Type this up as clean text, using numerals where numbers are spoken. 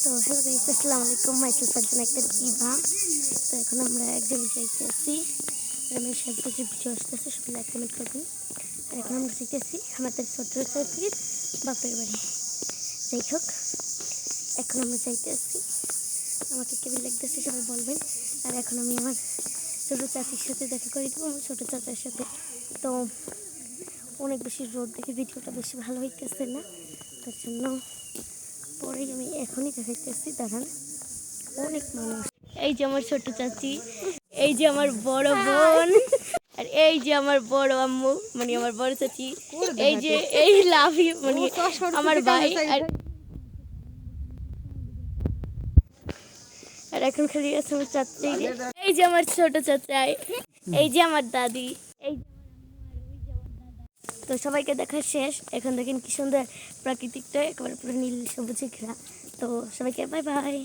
তো hello guys, আসসালামু আলাইকুম। মাইসেল সালজান আক্তার ইভা। তো এখন আমরা এক জায়গায় যাইতেছি। আমার সাজগোজের ভিডিও আসতেছে, সবাই লাইক কমেন্ট করবেন। আর এখন আমরা যাইতেছি আমাদের ছোট্ট চাচির বাপের বাড়ি। যাই হোক, এখন আমরা যাইতেছি। আমাকে কেমন লাগতেছে সবাই বলবেন। আর এখন আমি আমার ছোটো চাচির সাথে দেখা করে দেবো, আমার ছোটো চাচার সাথে। তো অনেক বেশি রোদ দেখে ভিডিওটা বেশি ভালো হইতেছে না, তার জন্য পরেই আমি এখনই দেখাইতেছি। দাঁড়ান, অনেক মানুষ। এই যে আমার ছোট চাচি, এই যে আমার বড় বোন, আর এই যে আমার বড় আম্মু, মানে আমার বড় চাচি, এই যে এই লাভি মানে আমার ভাই। আর এখন খালি আছে আমার চাচি। এই যে আমার ছোট চাচাই, এই যে আমার দাদি, এই তো সবাইকে দেখা শেষ। এখন দেখেন কি সুন্দর প্রাকৃতিকটা, একেবারে পুরো নীল সবুজে ঘেরা। তো সবাইকে বাই বাই।